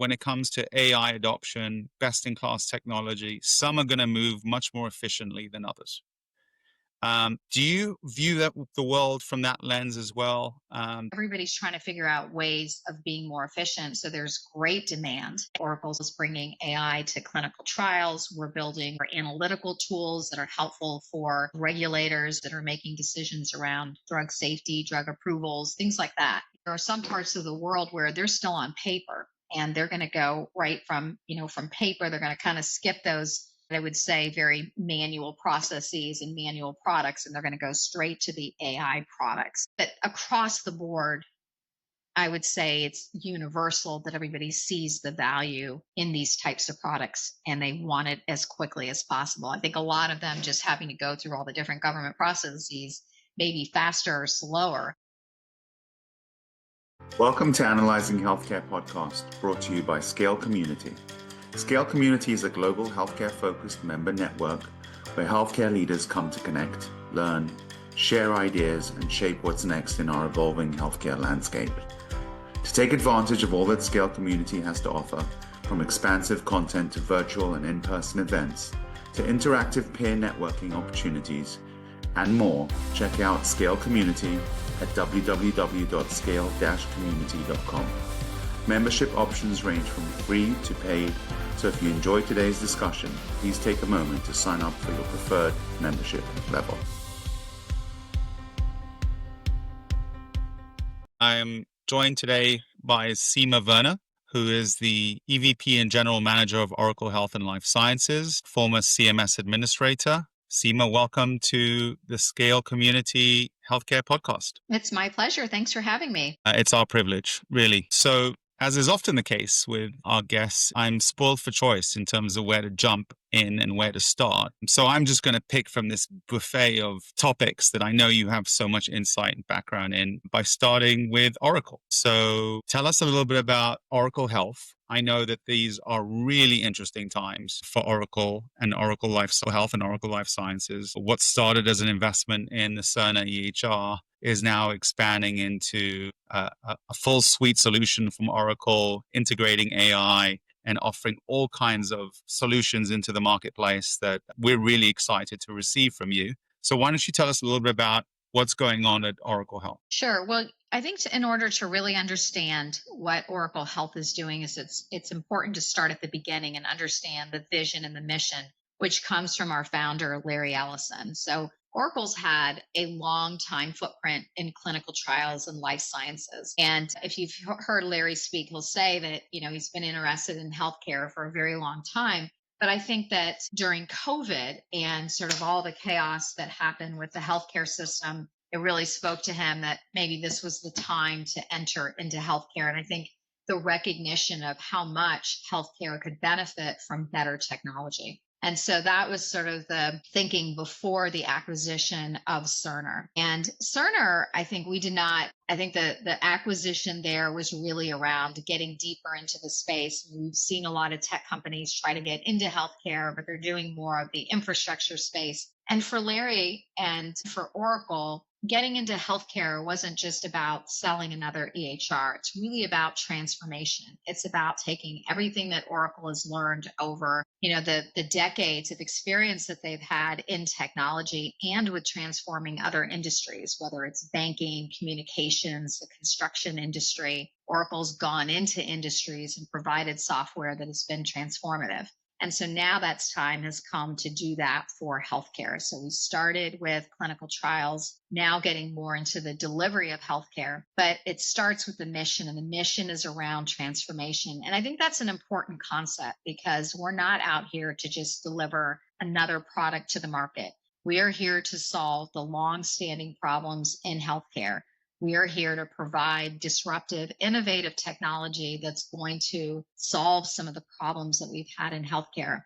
when it comes to AI adoption, best-in-class technology, some are going to move much more efficiently than others. Do you view the world from that lens as well? Everybody's trying to figure out ways of being more efficient. So there's great demand. Oracle is bringing AI to clinical trials. We're building analytical tools that are helpful for regulators that are making decisions around drug safety, drug approvals, things like that. There are some parts of the world where they're still on paper and they're going to go right from paper. They're going to kind of skip those, I would say, very manual processes and manual products, and they're going to go straight to the AI products. But across the board, I would say it's universal that everybody sees the value in these types of products and they want it as quickly as possible. I think a lot of them just having to go through all the different government processes, maybe faster or slower. Welcome to Analyzing Healthcare podcast, brought to you by Scale Community. Scale Community is a global healthcare-focused member network where healthcare leaders come to connect, learn, share ideas, and shape what's next in our evolving healthcare landscape. To take advantage of all that Scale Community has to offer, from expansive content to virtual and in-person events, to interactive peer networking opportunities, and more, check out Scale Community at www.scale-community.com. Membership options range from free to paid, so if you enjoyed today's discussion, please take a moment to sign up for your preferred membership level. I am joined today by Seema Verma, who is the EVP and General Manager of Oracle Health and Life Sciences, former CMS Administrator. Seema, welcome to the Scale Community Healthcare Podcast. It's my pleasure. Thanks for having me. It's our privilege, really. So, as is often the case with our guests, I'm spoiled for choice in terms of where to jump in and where to start. So I'm just going to pick from this buffet of topics that I know you have so much insight and background in by starting with Oracle. So tell us a little bit about Oracle Health. I know that these are really interesting times for Oracle and Oracle Life Health and Oracle Life Sciences. What started as an investment in the Cerner EHR is now expanding into a full suite solution from Oracle, integrating AI and offering all kinds of solutions into the marketplace that we're really excited to receive from you. So why don't you tell us a little bit about what's going on at Oracle Health? Sure. Well, I think in order to really understand what Oracle Health is doing, is it's important to start at the beginning and understand the vision and the mission, which comes from our founder, Larry Ellison. So Oracle's had a long time footprint in clinical trials and life sciences. And if you've heard Larry speak, he'll say that, he's been interested in healthcare for a very long time. But I think that during COVID and sort of all the chaos that happened with the healthcare system, it really spoke to him that maybe this was the time to enter into healthcare. And I think the recognition of how much healthcare could benefit from better technology. And so that was sort of the thinking before the acquisition of Cerner. And Cerner, I think the acquisition there was really around getting deeper into the space. We've seen a lot of tech companies try to get into healthcare, but they're doing more of the infrastructure space. And for Larry and for Oracle, getting into healthcare wasn't just about selling another EHR. It's really about transformation. It's about taking everything that Oracle has learned over, the decades of experience that they've had in technology and with transforming other industries, whether it's banking, communications, the construction industry. Oracle's gone into industries and provided software that has been transformative. And so now that's time has come to do that for healthcare. So we started with clinical trials, now getting more into the delivery of healthcare, but it starts with the mission, and the mission is around transformation. And I think that's an important concept because we're not out here to just deliver another product to the market. We are here to solve the long-standing problems in healthcare. We are here to provide disruptive, innovative technology that's going to solve some of the problems that we've had in healthcare.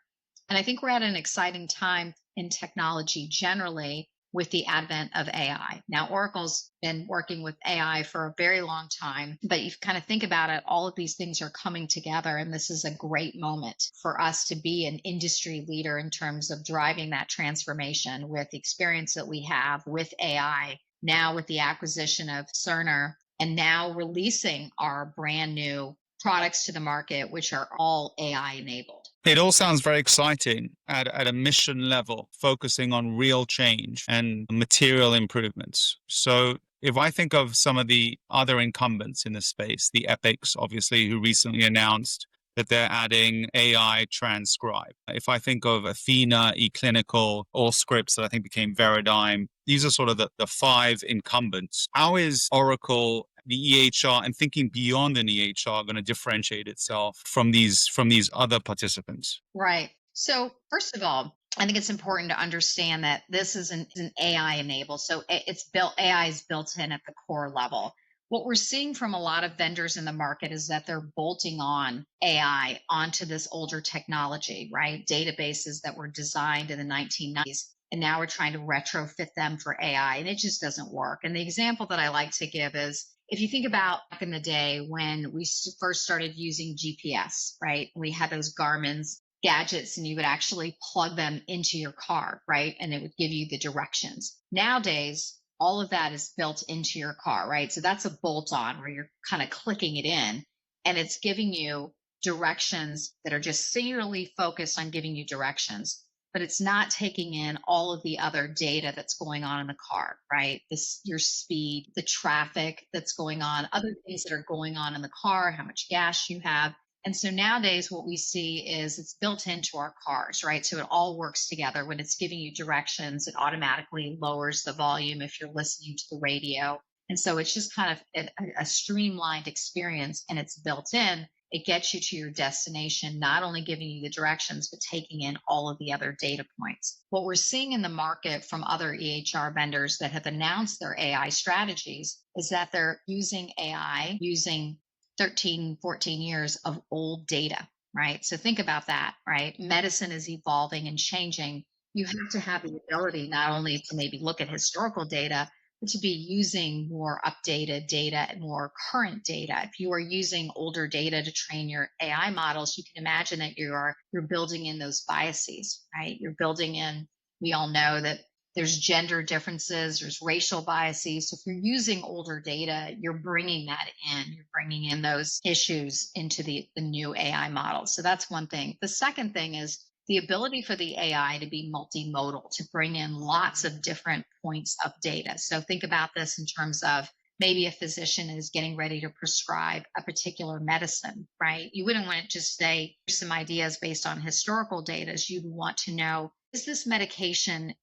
And I think we're at an exciting time in technology generally with the advent of AI. Now, Oracle's been working with AI for a very long time, but you kind of think about it, all of these things are coming together, and this is a great moment for us to be an industry leader in terms of driving that transformation with the experience that we have with AI. Now with the acquisition of Cerner and now releasing our brand new products to the market, which are all AI enabled. It all sounds very exciting at a mission level, focusing on real change and material improvements. So if I think of some of the other incumbents in this space, the Epics, obviously, who recently announced that they're adding AI transcribe. If I think of Athena, eClinical, Allscripts that I think became Veradigm, these are sort of the five incumbents. How is Oracle, the EHR, and thinking beyond an EHR going to differentiate itself from these other participants? Right. So first of all, I think it's important to understand that this is an AI enabled. So AI is built in at the core level. What we're seeing from a lot of vendors in the market is that they're bolting on AI onto this older technology, right? Databases that were designed in the 1990s. And now we're trying to retrofit them for AI, and it just doesn't work. And the example that I like to give is if you think about back in the day when we first started using GPS, right? We had those Garmin's gadgets and you would actually plug them into your car, right? And it would give you the directions. Nowadays, all of that is built into your car, right? So that's a bolt on where you're kind of clicking it in and it's giving you directions that are just singularly focused on giving you directions, but it's not taking in all of the other data that's going on in the car, right? Your speed, the traffic that's going on, other things that are going on in the car, how much gas you have. And so nowadays what we see is it's built into our cars, right? So it all works together. When it's giving you directions, it automatically lowers the volume if you're listening to the radio. And so it's just kind of a streamlined experience, and it's built in. It gets you to your destination, not only giving you the directions, but taking in all of the other data points. What we're seeing in the market from other EHR vendors that have announced their AI strategies is that they're using AI, using 13, 14 years of old data, right? So think about that, right? Medicine is evolving and changing. You have to have the ability not only to maybe look at historical data, but to be using more updated data and more current data. If you are using older data to train your AI models, you can imagine that you're building in those biases, right? You're building in, we all know that there's gender differences, there's racial biases. So if you're using older data, you're bringing that in, you're bringing in those issues into the new AI model. So that's one thing. The second thing is the ability for the AI to be multimodal, to bring in lots of different points of data. So think about this in terms of maybe a physician is getting ready to prescribe a particular medicine, right? You wouldn't want to just say some ideas based on historical data. You'd want to know, is this medication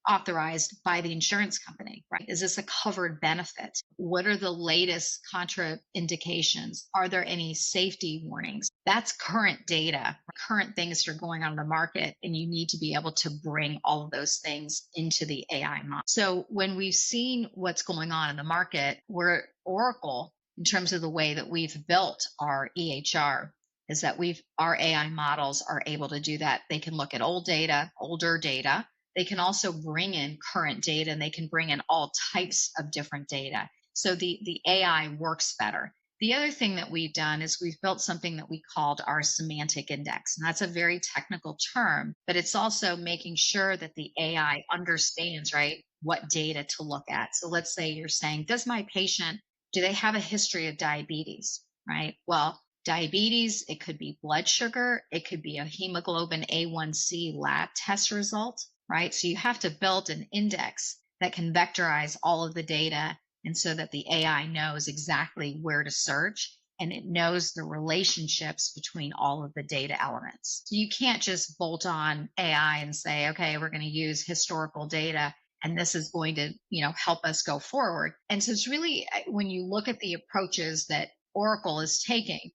authorized by the insurance company, right? Is this a covered benefit? What are the latest contraindications? Are there any safety warnings? That's current data, current things that are going on in the market, and you need to be able to bring all of those things into the AI model. So when we've seen what's going on in the market, we're Oracle, in terms of the way that we've built our EHR, is that our AI models are able to do that. They can look at older data. They can also bring in current data, and they can bring in all types of different data. So the AI works better. The other thing that we've done is we've built something that we called our semantic index. And that's a very technical term, but it's also making sure that the AI understands, right, what data to look at. So let's say you're saying, do they have a history of diabetes, right? Well, diabetes, it could be blood sugar, it could be a hemoglobin A1C lab test result, right? So you have to build an index that can vectorize all of the data, and so that the AI knows exactly where to search, and it knows the relationships between all of the data elements. So you can't just bolt on AI and say, okay, we're going to use historical data and this is going to, help us go forward. And so it's really, when you look at the approaches that Oracle is taking,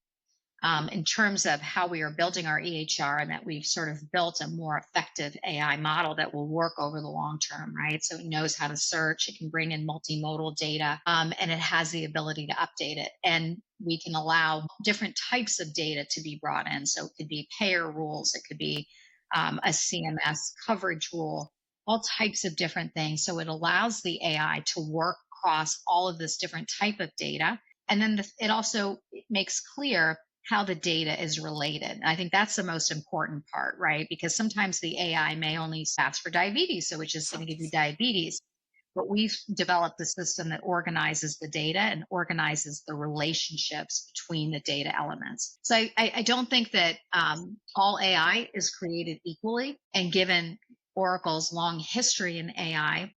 in terms of how we are building our EHR, and that we've sort of built a more effective AI model that will work over the long term, right? So it knows how to search, it can bring in multimodal data, and it has the ability to update it. And we can allow different types of data to be brought in. So it could be payer rules, it could be a CMS coverage rule, all types of different things. So it allows the AI to work across all of this different type of data. And then it also makes clear how the data is related. And I think that's the most important part, right? Because sometimes the AI may only ask for diabetes, so it's just going to give you diabetes. but we've developed a system that organizes the data and organizes the relationships between the data elements. So I don't think that all AI is created equally. And given Oracle's long history in AI,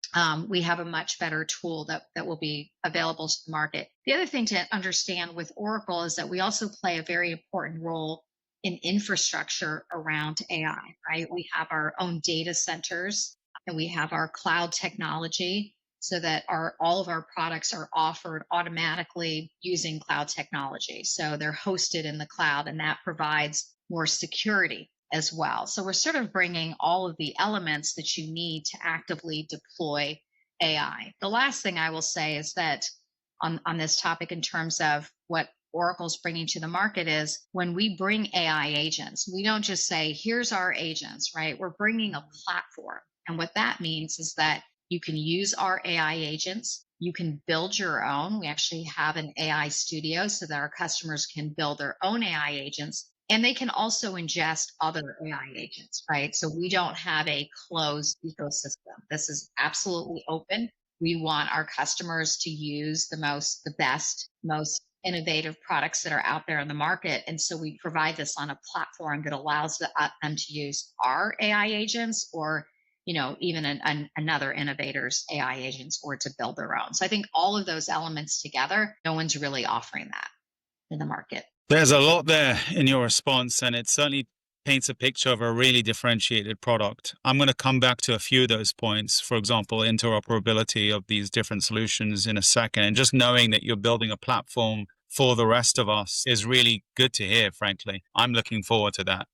we have a much better tool that will be available to the market. The other thing to understand with Oracle is that we also play a very important role in infrastructure around AI, right? We have our own data centers and we have our cloud technology so that all of our products are offered automatically using cloud technology. So they're hosted in the cloud, and that provides more security as well. So we're sort of bringing all of the elements that you need to actively deploy AI. The last thing I will say is that on this topic in terms of what Oracle's bringing to the market is when we bring AI agents, we don't just say, here's our agents, right? We're bringing a platform. And what that means is that you can use our AI agents. You can build your own. We actually have an AI studio so that our customers can build their own AI agents. And they can also ingest other AI agents, right? So we don't have a closed ecosystem. This is absolutely open. We want our customers to use the best, most innovative products that are out there in the market. And so we provide this on a platform that allows them to use our AI agents or even another innovator's AI agents or to build their own. So I think all of those elements together, no one's really offering that in the market. There's a lot there in your response, and it certainly paints a picture of a really differentiated product. I'm going to come back to a few of those points, for example, interoperability of these different solutions in a second. And just knowing that you're building a platform for the rest of us is really good to hear, frankly. I'm looking forward to that.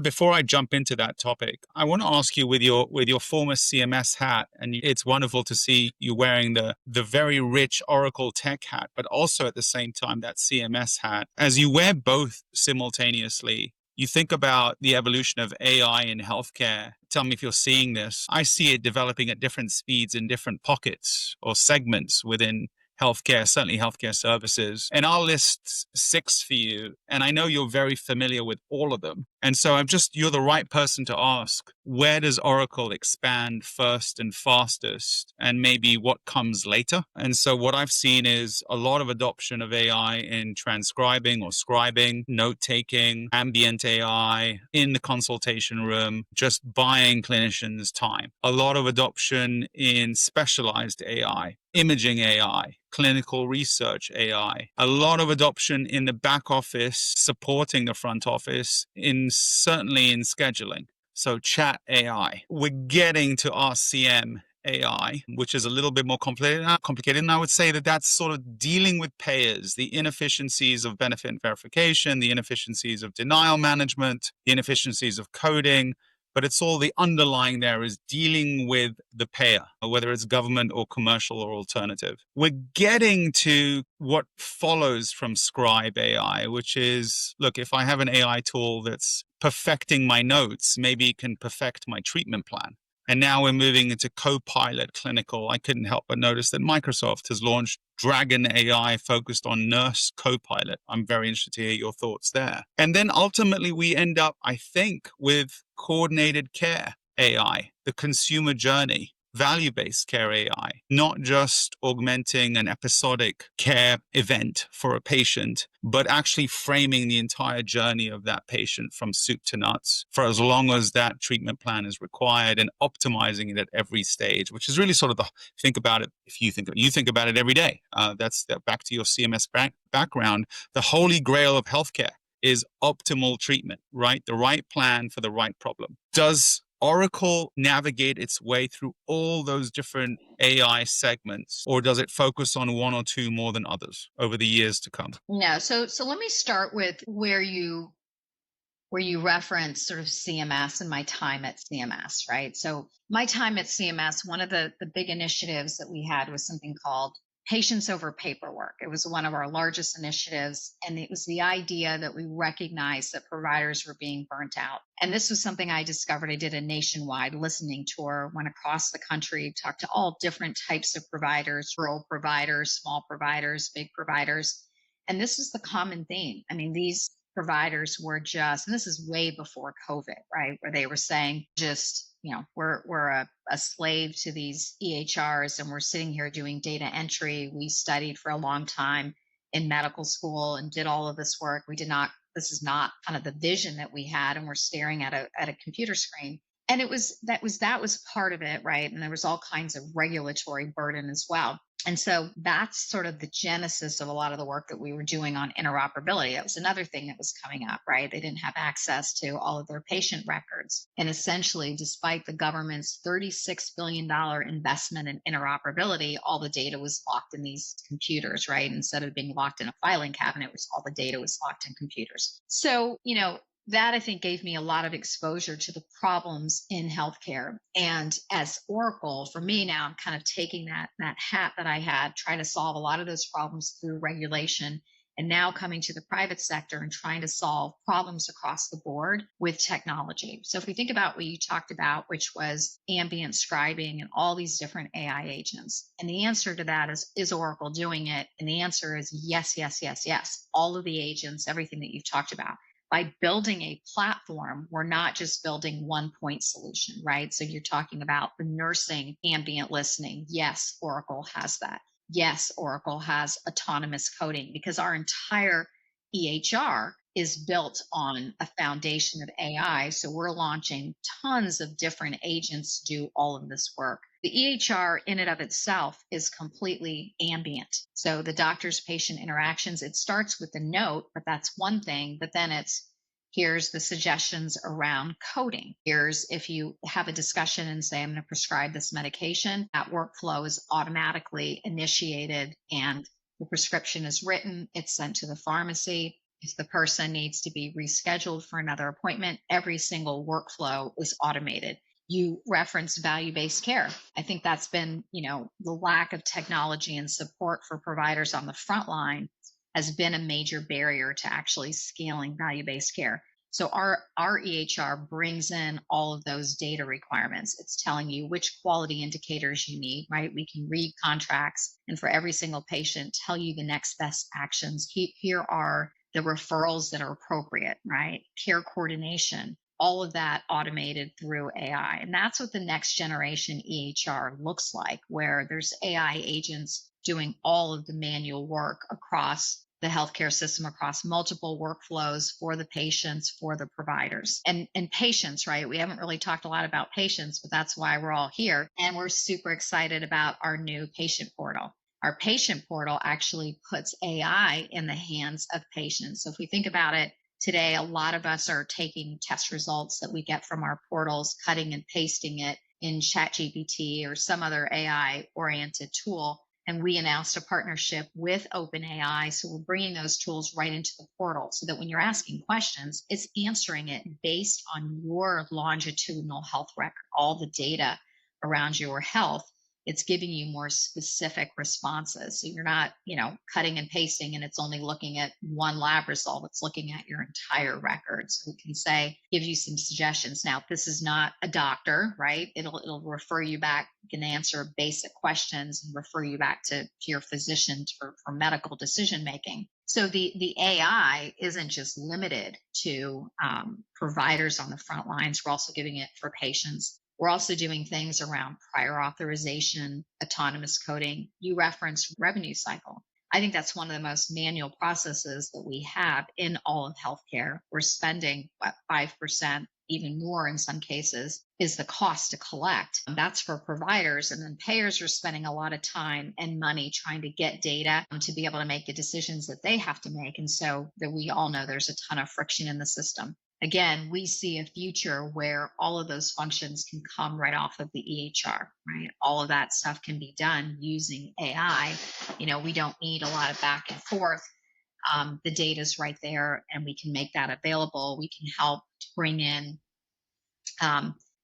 Before I jump into that topic, I want to ask you with your former CMS hat, and it's wonderful to see you wearing the very rich Oracle tech hat, but also at the same time that CMS hat. As you wear both simultaneously, you think about the evolution of AI in healthcare. Tell me if you're seeing this. I see it developing at different speeds in different pockets or segments within healthcare, certainly healthcare services. And I'll list 6 for you. And I know you're very familiar with all of them. And so you're the right person to ask, where does Oracle expand first and fastest? And maybe what comes later? And so what I've seen is a lot of adoption of AI in transcribing or scribing, note-taking, ambient AI in the consultation room, just buying clinicians time. A lot of adoption in specialized AI, imaging AI, clinical research AI, a lot of adoption in the back office, supporting the front office, certainly in scheduling. So chat AI. We're getting to RCM AI, which is a little bit more complicated. And I would say that that's sort of dealing with payers, the inefficiencies of benefit verification, the inefficiencies of denial management, the inefficiencies of coding. But it's all the underlying there is dealing with the payer, whether it's government or commercial or alternative. We're getting to what follows from Scribe AI, which is, look, if I have an AI tool that's perfecting my notes, maybe it can perfect my treatment plan. And now we're moving into Copilot clinical. I couldn't help but notice that Microsoft has launched Dragon AI focused on Nurse Copilot. I'm very interested to hear your thoughts there. And then ultimately we end up, I think, with coordinated care AI, the consumer journey, value-based care AI, not just augmenting an episodic care event for a patient, but actually framing the entire journey of that patient from soup to nuts for as long as that treatment plan is required and optimizing it at every stage, which is really sort of think about it. If you think about it every day, that's back to your CMS background. The holy grail of healthcare is optimal treatment, right? The right plan for the right problem. Does Oracle navigate its way through all those different AI segments, or does it focus on one or two more than others over the years to come? No. So let me start with where you reference sort of CMS and my time at CMS, right? So my time at CMS, one of the big initiatives that we had was something called Patients Over Paperwork. It was one of our largest initiatives, and it was the idea that we recognized that providers were being burnt out. And this was something I discovered. I did a nationwide listening tour, went across the country, talked to all different types of providers, rural providers, small providers, big providers. And this was the common theme. I mean, these providers were and this is way before COVID, right? Where they were saying we're a slave to these EHRs, and we're sitting here doing data entry. We studied for a long time in medical school and did all of this work. This is not kind of the vision that we had, and we're staring at a computer screen. And that was part of it, right? And there was all kinds of regulatory burden as well. And so that's sort of the genesis of a lot of the work that we were doing on interoperability. That was another thing that was coming up, right? They didn't have access to all of their patient records. And essentially, despite the government's $36 billion investment in interoperability, all the data was locked in these computers, right? Instead of being locked in a filing cabinet, all the data was locked in computers. So, that I think gave me a lot of exposure to the problems in healthcare. And as Oracle, for me now, I'm kind of taking that hat that I had, trying to solve a lot of those problems through regulation, and now coming to the private sector and trying to solve problems across the board with technology. So if we think about what you talked about, which was ambient scribing and all these different AI agents, and the answer to that is Oracle doing it? And the answer is yes, yes, yes, yes. All of the agents, everything that you've talked about. By building a platform, we're not just building one point solution, right? So you're talking about the nursing ambient listening. Yes, Oracle has that. Yes, Oracle has autonomous coding, because our entire EHR is built on a foundation of AI. So we're launching tons of different agents to do all of this work. The EHR in and of itself is completely ambient. So the doctor's patient interactions, it starts with the note, but that's one thing. But then here's the suggestions around coding. Here's if you have a discussion and say, I'm going to prescribe this medication, that workflow is automatically initiated and the prescription is written, it's sent to the pharmacy. If the person needs to be rescheduled for another appointment, every single workflow is automated. You referenced value-based care. I think that's been, the lack of technology and support for providers on the front line has been a major barrier to actually scaling value-based care. So our EHR brings in all of those data requirements. It's telling you which quality indicators you need, right? We can read contracts and for every single patient, tell you the next best actions. Here are the referrals that are appropriate, right? Care coordination, all of that automated through AI. And that's what the next generation EHR looks like, where there's AI agents doing all of the manual work across the healthcare system, across multiple workflows for the patients, for the providers and patients, right? We haven't really talked a lot about patients, but that's why we're all here. And we're super excited about our new patient portal. Our patient portal actually puts AI in the hands of patients. So if we think about it, today, a lot of us are taking test results that we get from our portals, cutting and pasting it in ChatGPT or some other AI-oriented tool. And we announced a partnership with OpenAI. So we're bringing those tools right into the portal so that when you're asking questions, it's answering it based on your longitudinal health record, all the data around your health. It's giving you more specific responses. So you're not, cutting and pasting and it's only looking at one lab result. It's looking at your entire record. So we can give you some suggestions. Now, this is not a doctor, right? It'll refer you back, you can answer basic questions and refer you back to your physician for medical decision making. So the AI isn't just limited to providers on the front lines. We're also giving it for patients. We're also doing things around prior authorization, autonomous coding. You referenced revenue cycle. I think that's one of the most manual processes that we have in all of healthcare. We're spending 5%, even more in some cases, is the cost to collect. That's for providers. And then payers are spending a lot of time and money trying to get data to be able to make the decisions that they have to make. And so that we all know there's a ton of friction in the system. Again, we see a future where all of those functions can come right off of the EHR, right? All of that stuff can be done using AI. We don't need a lot of back and forth. The data is right there and we can make that available. We can help to bring in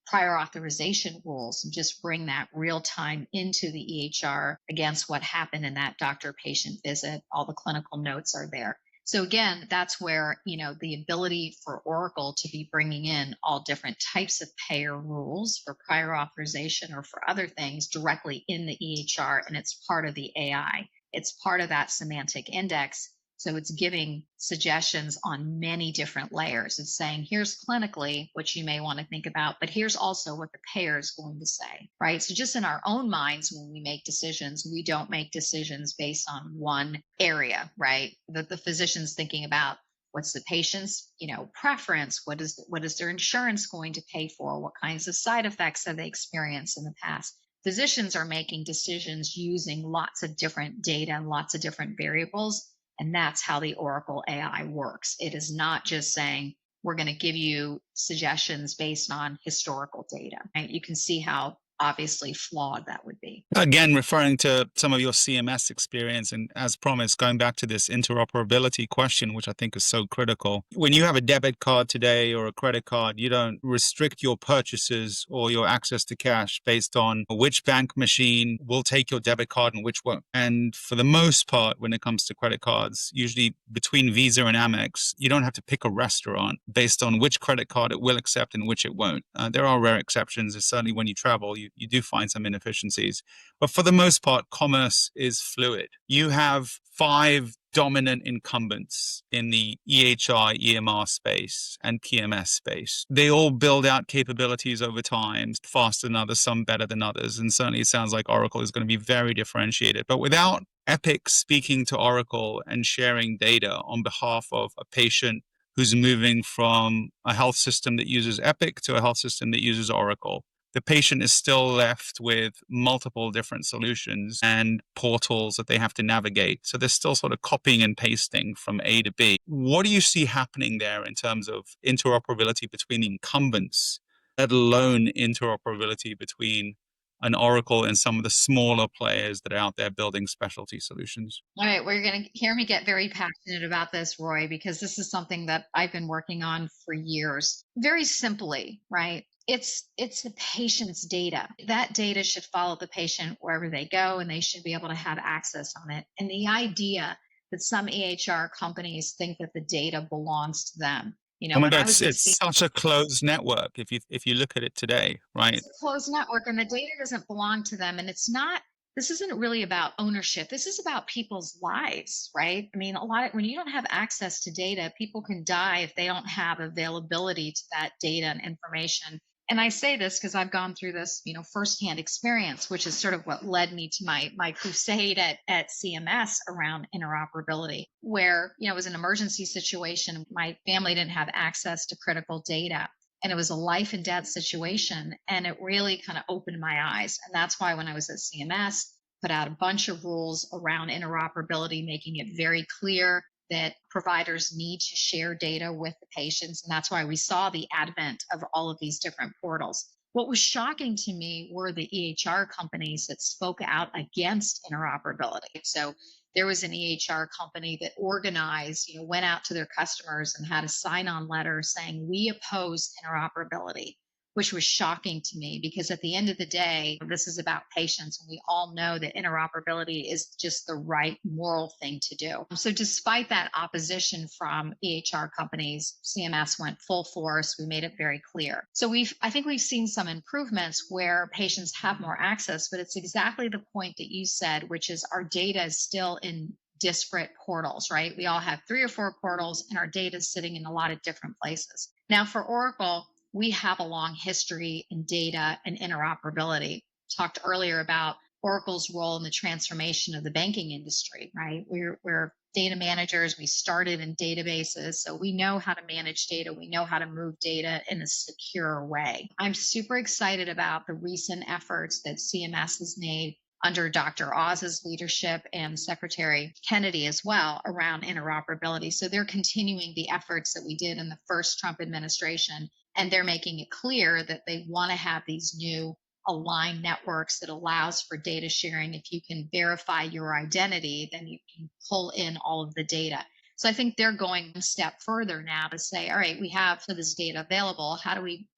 prior authorization rules and just bring that real time into the EHR against what happened in that doctor-patient visit. All the clinical notes are there. So again, that's where, the ability for Oracle to be bringing in all different types of payer rules for prior authorization or for other things directly in the EHR, and it's part of the AI. It's part of that semantic index So it's giving suggestions on many different layers. It's saying, here's clinically what you may want to think about, but here's also what the payer is going to say, right? So just in our own minds, when we make decisions, we don't make decisions based on one area, right? That the physician's thinking about what's the patient's, preference? What is their insurance going to pay for? What kinds of side effects have they experienced in the past? Physicians are making decisions using lots of different data and lots of different variables. And that's how the Oracle AI works. It is not just saying, we're going to give you suggestions based on historical data. Right? You can see how obviously flawed that would be. Again, referring to some of your CMS experience, and as promised, going back to this interoperability question, which I think is so critical. When you have a debit card today or a credit card, you don't restrict your purchases or your access to cash based on which bank machine will take your debit card and which won't. And for the most part, when it comes to credit cards, usually between Visa and Amex, you don't have to pick a restaurant based on which credit card it will accept and which it won't. There are rare exceptions. Certainly when you travel, you do find some inefficiencies. But for the most part, commerce is fluid. You have 5 dominant incumbents in the EHR, EMR space and PMS space. They all build out capabilities over time, faster than others, some better than others. And certainly it sounds like Oracle is going to be very differentiated. But without Epic speaking to Oracle and sharing data on behalf of a patient who's moving from a health system that uses Epic to a health system that uses Oracle, the patient is still left with multiple different solutions and portals that they have to navigate. So they're still sort of copying and pasting from A to B. What do you see happening there in terms of interoperability between incumbents, let alone interoperability between an Oracle and some of the smaller players that are out there building specialty solutions? All right, well, you're going to hear me get very passionate about this, Roy, because this is something that I've been working on for years. Very simply, right? It's the patient's data. That data should follow the patient wherever they go, and they should be able to have access on it. And the idea that some EHR companies think that the data belongs to them. Oh my When I God, was it's such a closed network if you look at it today, right? It's a closed network, and the data doesn't belong to them. And this isn't really about ownership. This is about people's lives, right? I mean, when you don't have access to data, people can die if they don't have availability to that data and information. And I say this because I've gone through this, firsthand experience, which is sort of what led me to my crusade at CMS around interoperability, where, it was an emergency situation. My family didn't have access to critical data, and it was a life and death situation. And it really kind of opened my eyes. And that's why when I was at CMS, put out a bunch of rules around interoperability, making it very clear that providers need to share data with the patients. And that's why we saw the advent of all of these different portals. What was shocking to me were the EHR companies that spoke out against interoperability. So there was an EHR company that organized, went out to their customers and had a sign-on letter saying, we oppose interoperability, which was shocking to me because at the end of the day, this is about patients. And we all know that interoperability is just the right moral thing to do. So despite that opposition from EHR companies, CMS went full force. We made it very clear. So I think we've seen some improvements where patients have more access, but it's exactly the point that you said, which is our data is still in disparate portals, right? We all have 3 or 4 portals and our data is sitting in a lot of different places. Now for Oracle, we have a long history in data and interoperability. Talked earlier about Oracle's role in the transformation of the banking industry, right? We're data managers. We started in databases, so we know how to manage data. We know how to move data in a secure way. I'm super excited about the recent efforts that CMS has made under Dr. Oz's leadership and Secretary Kennedy as well around interoperability. So they're continuing the efforts that we did in the first Trump administration. And they're making it clear that they want to have these new aligned networks that allows for data sharing. If you can verify your identity, then you can pull in all of the data. So I think they're going a step further now to say, all right, we have this data available. How do we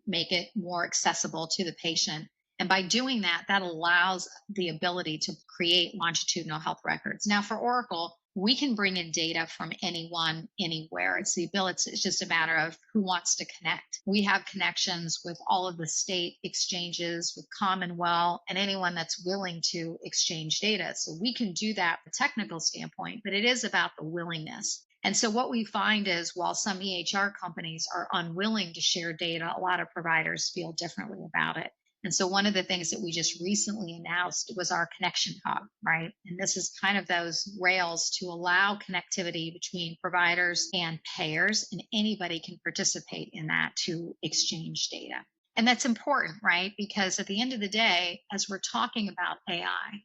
make it more accessible to the patient? And by doing that, that allows the ability to create longitudinal health records. Now for Oracle, we can bring in data from anyone, anywhere. It's the ability, it's just a matter of who wants to connect. We have connections with all of the state exchanges, with Commonwealth, and anyone that's willing to exchange data. So we can do that from a technical standpoint, but it is about the willingness. And so what we find is while some EHR companies are unwilling to share data, a lot of providers feel differently about it. And so one of the things that we just recently announced was our connection hub, right? And this is kind of those rails to allow connectivity between providers and payers, and anybody can participate in that to exchange data. And that's important, right? Because at the end of the day, as we're talking about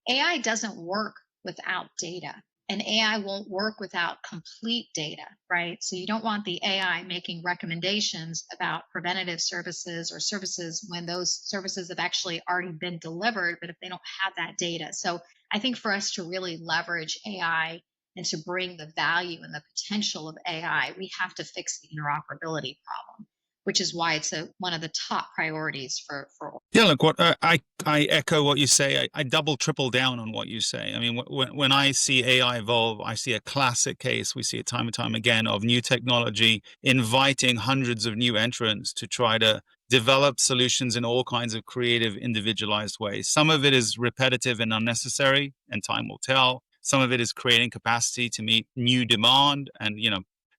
AI doesn't work without data. And AI won't work without complete data, right? So you don't want the AI making recommendations about preventative services or services when those services have actually already been delivered, but if they don't have that data. So I think for us to really leverage AI and to bring the value and the potential of AI, we have to fix the interoperability problem, which is why it's one of the top priorities for. Yeah, look, what I echo what you say. I double, triple down on what you say. I mean, when I see AI evolve, I see a classic case. We see it time and time again of new technology inviting hundreds of new entrants to try to develop solutions in all kinds of creative, individualized ways. Some of it is repetitive and unnecessary, and time will tell. Some of it is creating capacity to meet new demand, and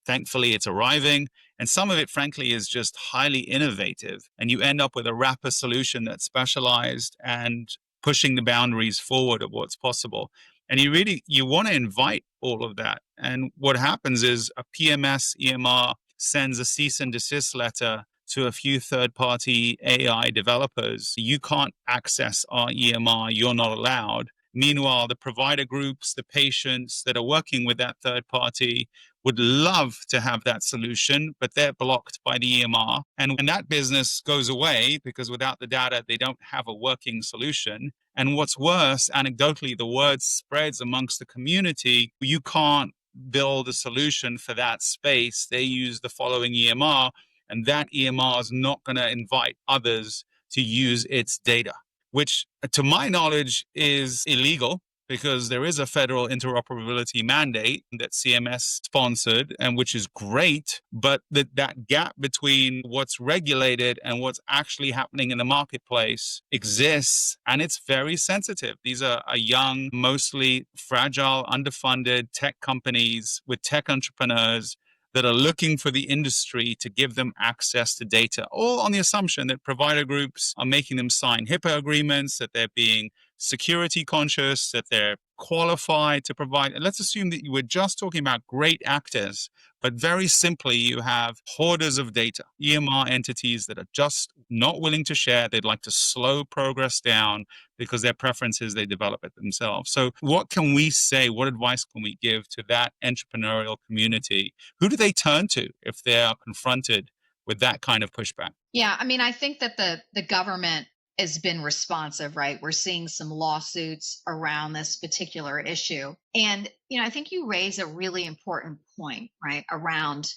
thankfully it's arriving. And some of it, frankly, is just highly innovative. And you end up with a wrapper solution that's specialized and pushing the boundaries forward of what's possible. And you want to invite all of that. And what happens is a PMS EMR sends a cease and desist letter to a few third-party AI developers. You can't access our EMR. You're not allowed. Meanwhile, the provider groups, the patients that are working with that third party would love to have that solution, but they're blocked by the EMR. And when that business goes away, because without the data, they don't have a working solution. And what's worse, anecdotally, the word spreads amongst the community. You can't build a solution for that space. They use the following EMR, and that EMR is not going to invite others to use its data, which to my knowledge is illegal, because there is a federal interoperability mandate that CMS sponsored, and which is great, but that gap between what's regulated and what's actually happening in the marketplace exists, and it's very sensitive. These are young, mostly fragile, underfunded tech companies with tech entrepreneurs that are looking for the industry to give them access to data, all on the assumption that provider groups are making them sign HIPAA agreements, that they're being security conscious, that they're qualified to provide. And let's assume that you were just talking about great actors, but very simply, you have hoarders of data, EMR entities that are just not willing to share. They'd like to slow progress down because their preference is they develop it themselves. So what can we say? What advice can we give to that entrepreneurial community? Who do they turn to if they are confronted with that kind of pushback? Yeah, I mean, I think that the government has been responsive, right? We're seeing some lawsuits around this particular issue. And, I think you raise a really important point, right? Around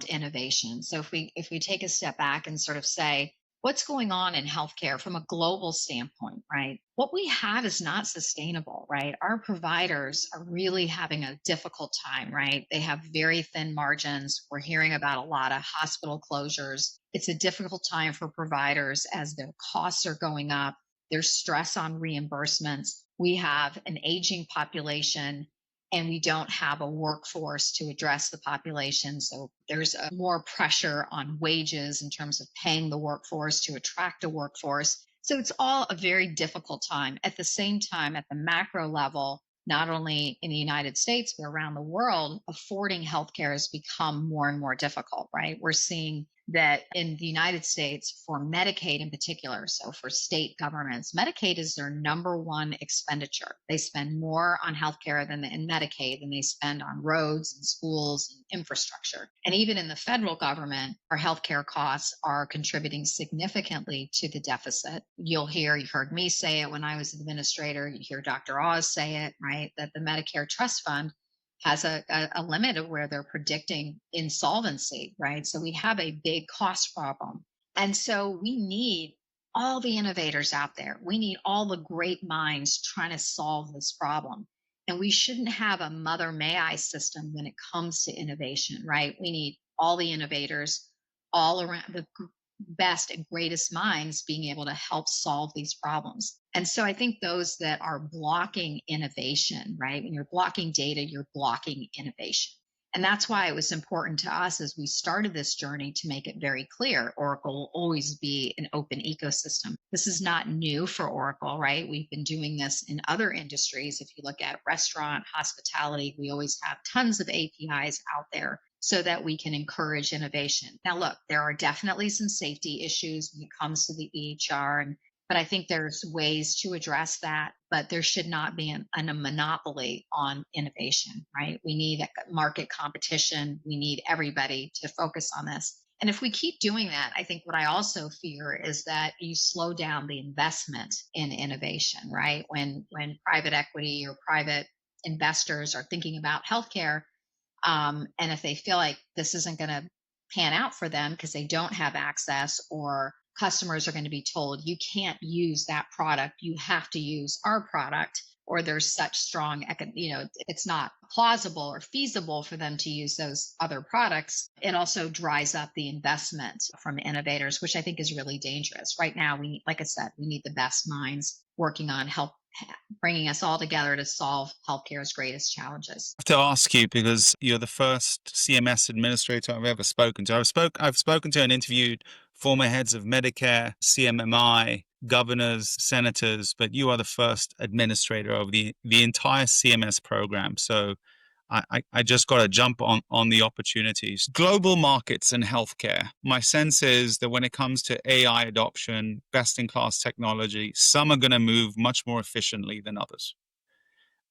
innovation. So if we take a step back and sort of say, what's going on in healthcare from a global standpoint, right? What we have is not sustainable, right? Our providers are really having a difficult time, right? They have very thin margins. We're hearing about a lot of hospital closures. It's a difficult time for providers as their costs are going up. There's stress on reimbursements. We have an aging population, and we don't have a workforce to address the population. So there's more pressure on wages in terms of paying the workforce to attract a workforce. So it's all a very difficult time. At the same time, at the macro level, not only in the United States, but around the world, affording healthcare has become more and more difficult, right? We're seeing that in the United States, for Medicaid in particular, so for state governments, Medicaid is their number one expenditure. They spend more on healthcare in Medicaid than they spend on roads and schools and infrastructure. And even in the federal government, our healthcare costs are contributing significantly to the deficit. You've heard me say it when I was administrator, you hear Dr. Oz say it, right? That the Medicare Trust Fund has a limit of where they're predicting insolvency, right? So we have a big cost problem. And so we need all the innovators out there. We need all the great minds trying to solve this problem. And we shouldn't have a mother may I system when it comes to innovation, right? We need all the innovators all around, the best and greatest minds being able to help solve these problems. And so I think those that are blocking innovation, right? When you're blocking data, you're blocking innovation. And that's why it was important to us as we started this journey to make it very clear Oracle will always be an open ecosystem. This is not new for Oracle, right? We've been doing this in other industries. If you look at restaurant, hospitality, we always have tons of APIs out there so that we can encourage innovation. Now, look, there are definitely some safety issues when it comes to the EHR, but I think there's ways to address that, but there should not be a monopoly on innovation, right? We need market competition. We need everybody to focus on this. And if we keep doing that, I think what I also fear is that you slow down the investment in innovation, right? When private equity or private investors are thinking about healthcare, and if they feel like this isn't going to pan out for them because they don't have access, or customers are going to be told, you can't use that product, you have to use our product, or there's such strong, it's not plausible or feasible for them to use those other products, it also dries up the investment from innovators, which I think is really dangerous. Right now, like I said, we need the best minds working on bringing us all together to solve healthcare's greatest challenges. I have to ask you, because you're the first CMS administrator I've ever spoken to. I've spoken to and interviewed former heads of Medicare, CMMI, governors, senators, but you are the first administrator of the entire CMS program. So I just got to jump on the opportunities. Global markets and healthcare. My sense is that when it comes to AI adoption, best-in-class technology, some are going to move much more efficiently than others.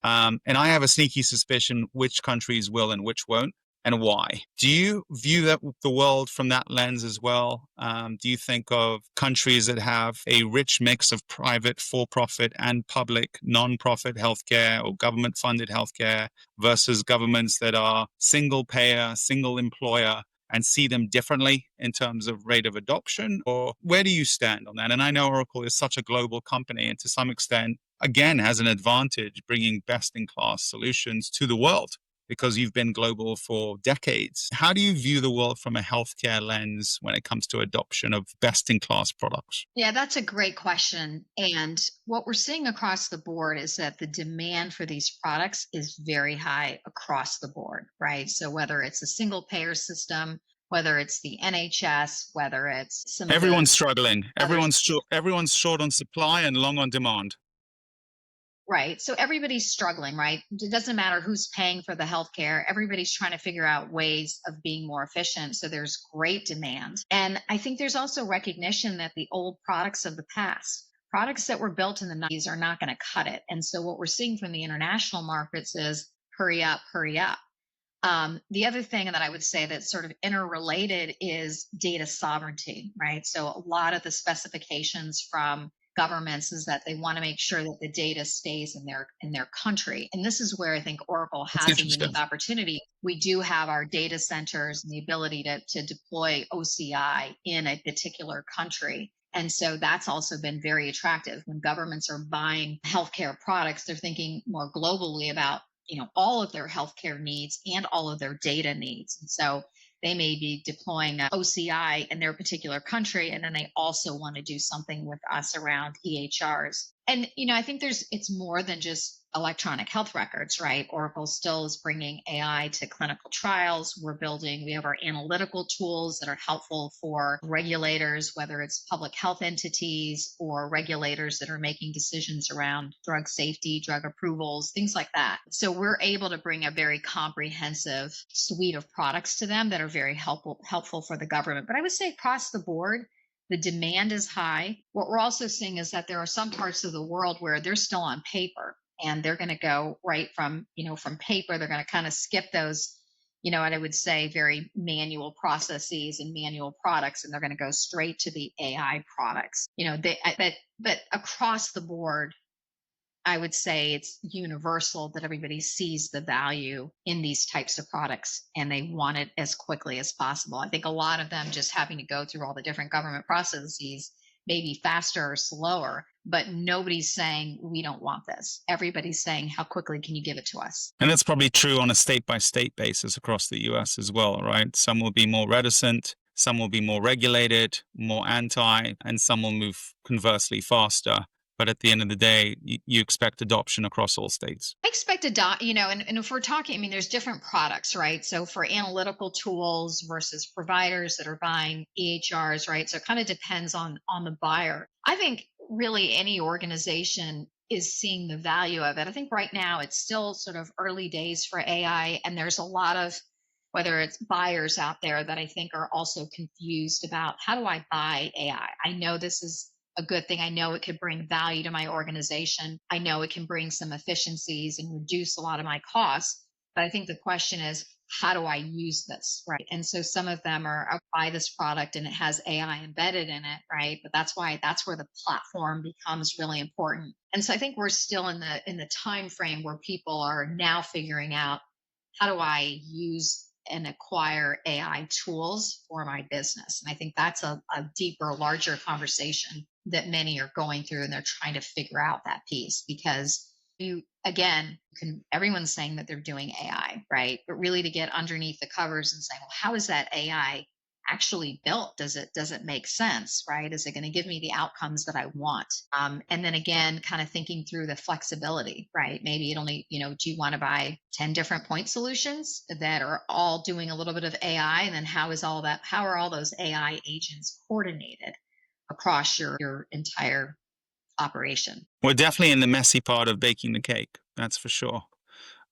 And I have a sneaky suspicion which countries will and which won't, and why. Do you view the world from that lens as well? Do you think of countries that have a rich mix of private, for-profit, and public, non-profit healthcare or government-funded healthcare versus governments that are single payer, single employer, and see them differently in terms of rate of adoption? Or where do you stand on that? And I know Oracle is such a global company, and to some extent, again, has an advantage bringing best-in-class solutions to the world, because you've been global for decades. How do you view the world from a healthcare lens when it comes to adoption of best-in-class products? Yeah, that's a great question. And what we're seeing across the board is that the demand for these products is very high across the board, right? So whether it's a single payer system, whether it's the NHS, whether it's everyone's struggling. Everyone's short on supply and long on demand. Right. So everybody's struggling, right? It doesn't matter who's paying for the healthcare. Everybody's trying to figure out ways of being more efficient. So there's great demand. And I think there's also recognition that the old products of the past, products that were built in the 90s, are not going to cut it. And so what we're seeing from the international markets is hurry up, hurry up. The other thing that I would say that's sort of interrelated is data sovereignty, right? So a lot of the specifications from governments is that they want to make sure that the data stays in their country. And this is where I think Oracle has a unique opportunity. We do have our data centers and the ability to deploy OCI in a particular country. And so that's also been very attractive. When governments are buying healthcare products, they're thinking more globally about all of their healthcare needs and all of their data needs. And so they may be deploying OCI in their particular country, and then they also want to do something with us around EHRs. And, I think it's more than just electronic health records, right? Oracle still is bringing AI to clinical trials. We have our analytical tools that are helpful for regulators, whether it's public health entities or regulators that are making decisions around drug safety, drug approvals, things like that. So we're able to bring a very comprehensive suite of products to them that are very helpful for the government. But I would say across the board, the demand is high. What we're also seeing is that there are some parts of the world where they're still on paper, and they're going to go right from paper. They're going to kind of skip those, what I would say, very manual processes and manual products, and they're going to go straight to the AI products. But across the board, I would say it's universal that everybody sees the value in these types of products and they want it as quickly as possible. I think a lot of them just having to go through all the different government processes maybe faster or slower, but nobody's saying we don't want this. Everybody's saying, how quickly can you give it to us? And that's probably true on a state by state basis across the US as well, right? Some will be more reticent, some will be more regulated, more anti, and some will move conversely faster. But at the end of the day, you expect adoption across all states. I expect and if we're talking, I mean, there's different products, right? So for analytical tools versus providers that are buying EHRs, right? So it kind of depends on the buyer. I think really any organization is seeing the value of it. I think right now it's still sort of early days for AI, and there's a lot of whether it's buyers out there that I think are also confused about how do I buy AI? I know this is a good thing. I know it could bring value to my organization. I know it can bring some efficiencies and reduce a lot of my costs. But I think the question is, how do I use this? Right. And so some of them are, I buy this product and it has AI embedded in it. Right. But that's where the platform becomes really important. And so I think we're still in the time frame where people are now figuring out, how do I use and acquire AI tools for my business? And I think that's a deeper, larger conversation that many are going through, and they're trying to figure out that piece, because everyone's saying that they're doing AI, right? But really to get underneath the covers and say, well, how is that AI actually built? Does it make sense, right? Is it going to give me the outcomes that I want? And then again, kind of thinking through the flexibility, right? Maybe it only, do you want to buy 10 different point solutions that are all doing a little bit of AI? And then how are all those AI agents coordinated across your entire operation? We're definitely in the messy part of baking the cake. That's for sure.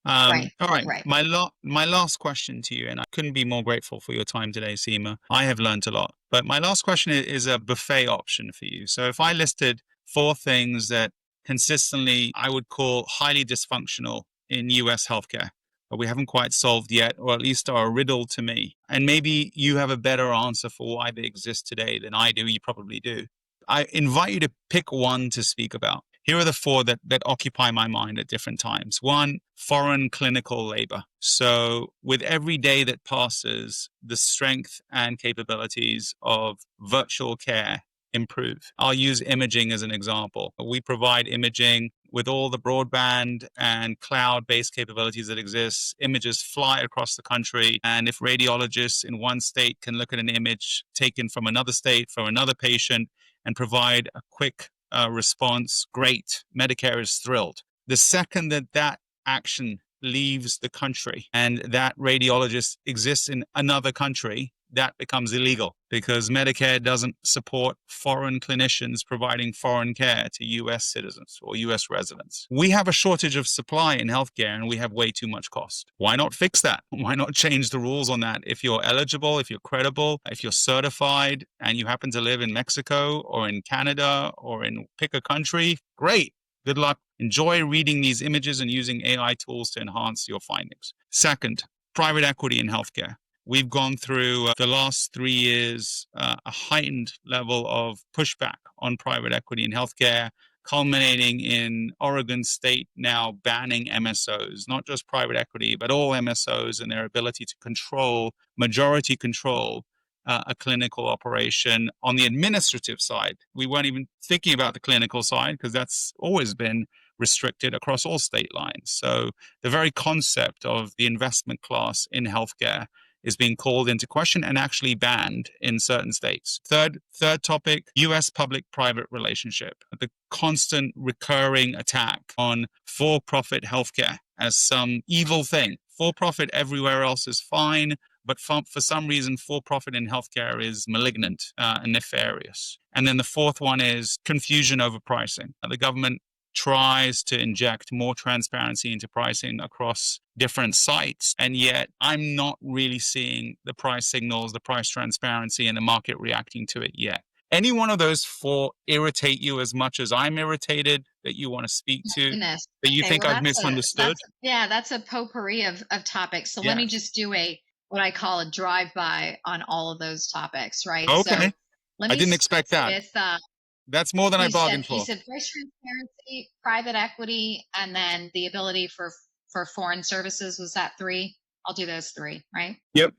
Right. All right. Right. My last question to you, and I couldn't be more grateful for your time today, Seema. I have learned a lot. But my last question is a buffet option for you. So if I listed 4 things that consistently I would call highly dysfunctional in US healthcare, but we haven't quite solved yet, or at least are a riddle to me, and maybe you have a better answer for why they exist today than I do, you probably do. I invite you to pick one to speak about. Here are the 4 that occupy my mind at different times. 1, foreign clinical labor. So with every day that passes, the strength and capabilities of virtual care improve. I'll use imaging as an example. We provide imaging with all the broadband and cloud-based capabilities that exist. Images fly across the country. And if radiologists in one state can look at an image taken from another state for another patient and provide a quick response, great. Medicare is thrilled. The second that action leaves the country and that radiologist exists in another country, that becomes illegal because Medicare doesn't support foreign clinicians providing foreign care to US citizens or US residents. We have a shortage of supply in healthcare and we have way too much cost. Why not fix that? Why not change the rules on that? If you're eligible, if you're credible, if you're certified and you happen to live in Mexico or in Canada or in pick a country, great. Good luck. Enjoy reading these images and using AI tools to enhance your findings. Second, private equity in healthcare. We've gone through the last 3 years a heightened level of pushback on private equity in healthcare, culminating in Oregon State now banning MSOs, not just private equity, but all MSOs and their ability to majority control a clinical operation on the administrative side. We weren't even thinking about the clinical side because that's always been restricted across all state lines. So the very concept of the investment class in healthcare is being called into question and actually banned in certain states. Third topic, US public-private relationship. The constant recurring attack on for-profit healthcare as some evil thing. For-profit everywhere else is fine, but for some reason, for-profit in healthcare is malignant and nefarious. And then the fourth one is confusion over pricing. The government tries to inject more transparency into pricing across different sites. And yet I'm not really seeing the price signals, the price transparency, and the market reacting to it yet. Any one of those 4 irritate you as much as I'm irritated that you want to speak to, Goodness. that you think I've misunderstood? That's a potpourri of topics. So Yeah. let me just do what I call a drive-by on all of those topics, right? Okay. So let me I didn't expect that. with That's more than I bargained for. You said price transparency, private equity, and then the ability for foreign services. Was that 3? I'll do those 3, right? Yep.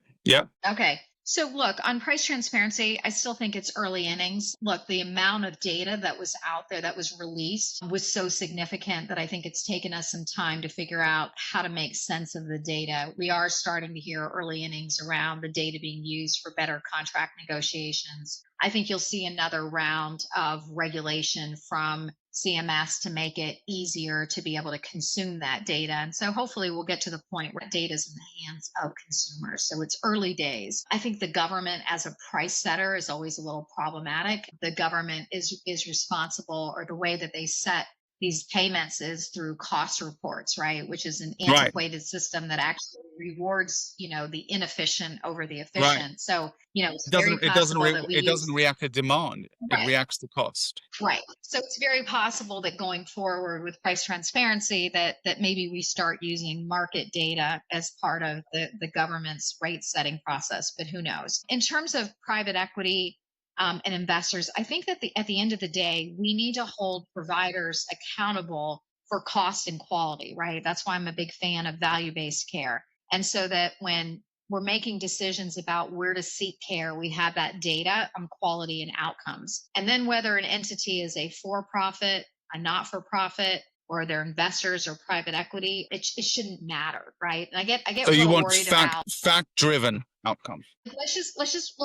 Okay. So look, on price transparency, I still think it's early innings. Look, the amount of data that was out there that was released was so significant that I think it's taken us some time to figure out how to make sense of the data. We are starting to hear early innings around the data being used for better contract negotiations. I think you'll see another round of regulation from CMS to make it easier to be able to consume that data. And so hopefully we'll get to the point where data is in the hands of consumers. So it's early days. I think the government as a price setter is always a little problematic. The government is responsible, or the way that they set these payments is through cost reports, right? Which is an antiquated system that actually rewards, the inefficient over the efficient. Right. So, it's very possible that it doesn't react to demand. Right. It reacts to cost. Right. So it's very possible that going forward with price transparency, that maybe we start using market data as part of the government's rate setting process, but who knows? In terms of private equity, and investors, I think that at the end of the day, we need to hold providers accountable for cost and quality, right? That's why I'm a big fan of value-based care. And so that when we're making decisions about where to seek care, we have that data on quality and outcomes. And then whether an entity is a for-profit, a not-for-profit, or they're investors or private equity, it shouldn't matter, right? And I get So you want worried about fact-driven outcomes. Let's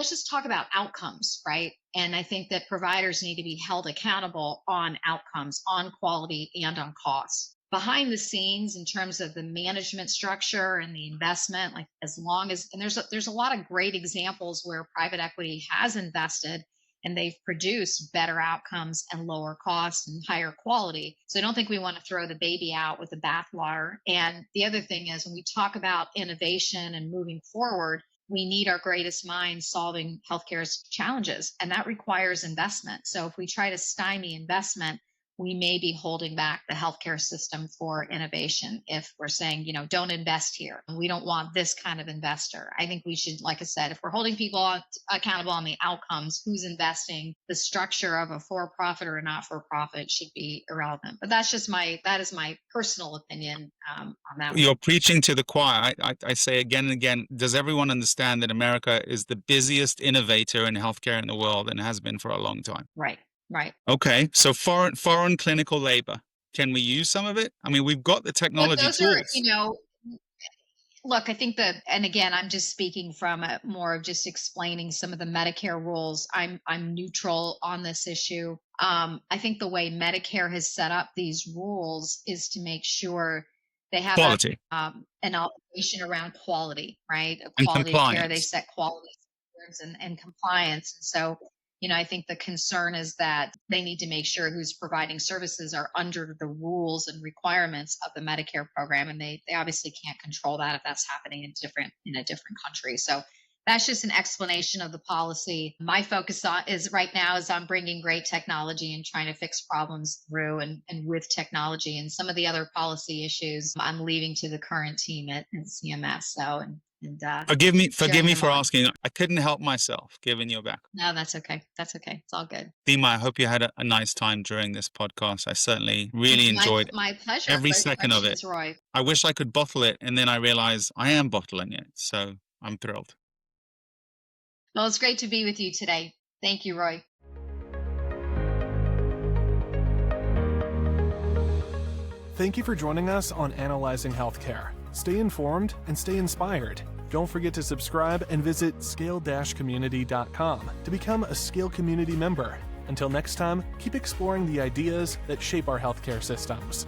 just talk about outcomes, right? And I think that providers need to be held accountable on outcomes, on quality, and on costs. Behind the scenes, in terms of the management structure and the investment, like and there's a lot of great examples where private equity has invested and they've produced better outcomes and lower costs and higher quality. So I don't think we want to throw the baby out with the bathwater. And the other thing is, when we talk about innovation and moving forward, we need our greatest minds solving healthcare's challenges, and that requires investment. So if we try to stymie investment, we may be holding back the healthcare system for innovation. If we're saying, don't invest here, we don't want this kind of investor. I think we should, like I said, if we're holding people accountable on the outcomes, who's investing, the structure of a for-profit or a not-for-profit should be irrelevant. But that is my personal opinion on that. You're preaching to the choir. I say again and again, does everyone understand that America is the busiest innovator in healthcare in the world and has been for a long time? Right. Right. Okay. So foreign clinical labor, can we use some of it? I mean, we've got the technology tools. Look, I think that, and again, I'm just speaking from more of just explaining some of the Medicare rules. I'm neutral on this issue. I think the way Medicare has set up these rules is to make sure they have quality. An obligation around quality, right? And quality compliance. of care. They set quality standards and compliance. And so, I think the concern is that they need to make sure who's providing services are under the rules and requirements of the Medicare program. And they obviously can't control that if that's happening in a different country. So that's just an explanation of the policy. My focus right now is on bringing great technology and trying to fix problems through and with technology. And some of the other policy issues I'm leaving to the current team at CMS. So, forgive me for asking. I couldn't help myself giving you back. No, that's okay. That's okay. It's all good. Seema, I hope you had a nice time during this podcast. I certainly really enjoyed my pleasure. Every second of it. Roy. I wish I could bottle it, and then I realize I am bottling it. So I'm thrilled. Well, it's great to be with you today. Thank you, Roy. Thank you for joining us on Analyzing Healthcare. Stay informed and stay inspired. Don't forget to subscribe and visit scale-community.com to become a Scale Community member. Until next time, keep exploring the ideas that shape our healthcare systems.